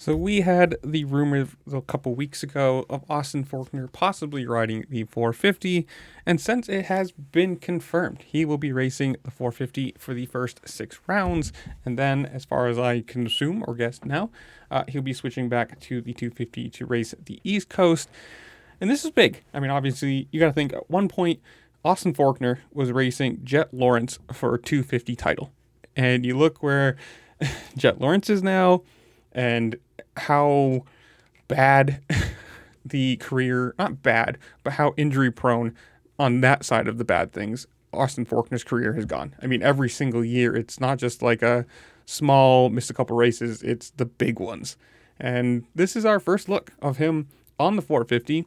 So we had the rumor a couple weeks ago of Austin Forkner possibly riding the 450, and since it has been confirmed, he will be racing the 450 for the first 6 rounds, and then, as far as I can assume or guess now, he'll be switching back to the 250 to race the East Coast. And this is big. I mean, obviously, you got to think at one point, Austin Forkner was racing Jet Lawrence for a 250 title, and you look where Jet Lawrence is now, and how bad the career, not bad, but how injury prone on that side of the bad things Austin Forkner's career has gone. I mean, every single year, it's not just like a small, miss a couple races, it's the big ones. And this is our first look of him on the 450.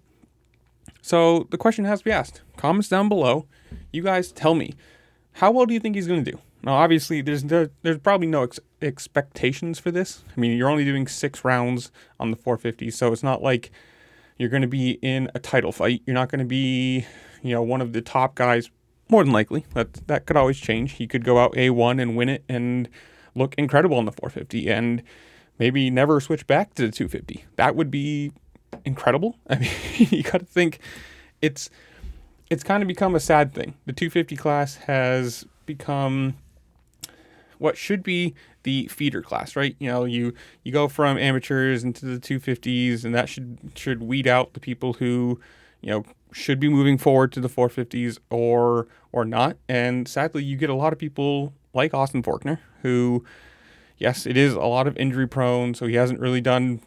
So the question has to be asked. Comments down below. You guys tell me, how well do you think he's going to do? Now, obviously, there's probably no expectations for this. I mean, you're only doing 6 rounds on the 450, so it's not like you're going to be in a title fight. You're not going to be, one of the top guys. More than likely, that could always change. He could go out A1 and win it and look incredible on the 450, and maybe never switch back to the 250. That would be incredible. I mean, you got to think it's kind of become a sad thing. The 250 class has become what should be the feeder class, right? You go from amateurs into the 250s, and that should weed out the people who, should be moving forward to the 450s or not. And sadly, you get a lot of people like Austin Forkner who, yes, it is a lot of injury prone. So he hasn't really done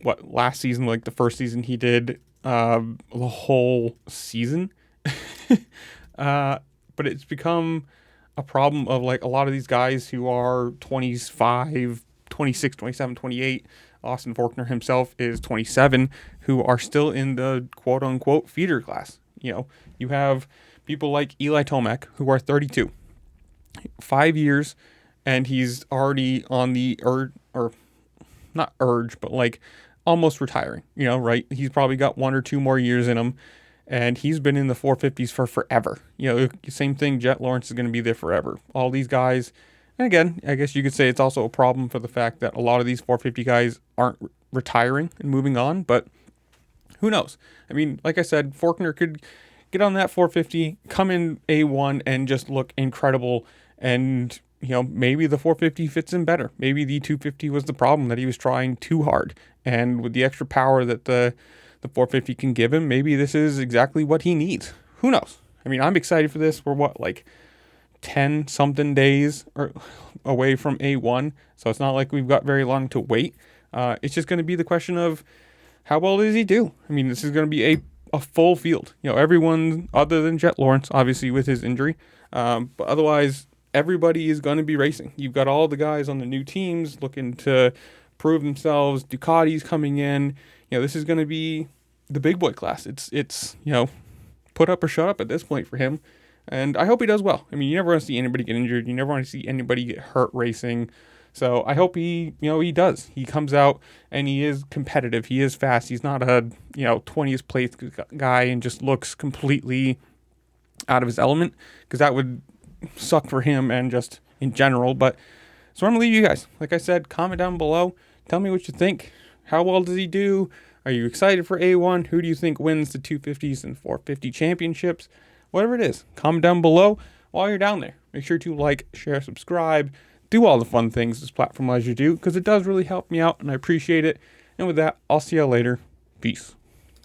what last season, like the first season he did the whole season. But it's become a problem of like a lot of these guys who are 25, 26, 27, 28. Austin Forkner himself is 27, who are still in the quote unquote feeder class. You have people like Eli Tomac who are 32, 5 years, and he's already on the not urge, but like almost retiring, right? He's probably got 1 or 2 more years in him. And he's been in the 450s for forever. Same thing, Jet Lawrence is going to be there forever. All these guys, and again, I guess you could say it's also a problem for the fact that a lot of these 450 guys aren't retiring and moving on, but who knows? I mean, like I said, Forkner could get on that 450, come in A1 and just look incredible, and maybe the 450 fits in better. Maybe the 250 was the problem, that he was trying too hard, and with the extra power that the 450 can give him, maybe this is exactly what he needs. Who knows? I mean, I'm excited for this. We're 10 something days away from A1, so it's not like we've got very long to wait. It's just going to be the question of how well does he do? I mean, this is going to be a full field. Everyone other than Jet Lawrence, obviously with his injury, but otherwise everybody is going to be racing. You've got all the guys on the new teams looking to prove themselves. Ducati's coming in. This is going to be the big boy class. It's put up or shut up at this point for him. And I hope he does well. I mean, you never want to see anybody get injured. You never want to see anybody get hurt racing. So I hope he does. He comes out and he is competitive. He is fast. He's not a, 20th place guy and just looks completely out of his element, because that would suck for him and just in general. But so I'm going to leave you guys. Like I said, comment down below. Tell me what you think. How well does he do? Are you excited for A1? Who do you think wins the 250s and 450 championships? Whatever it is, comment down below while you're down there. Make sure to like, share, subscribe, do all the fun things this platform allows you to do, because it does really help me out and I appreciate it. And with that, I'll see you later. Peace.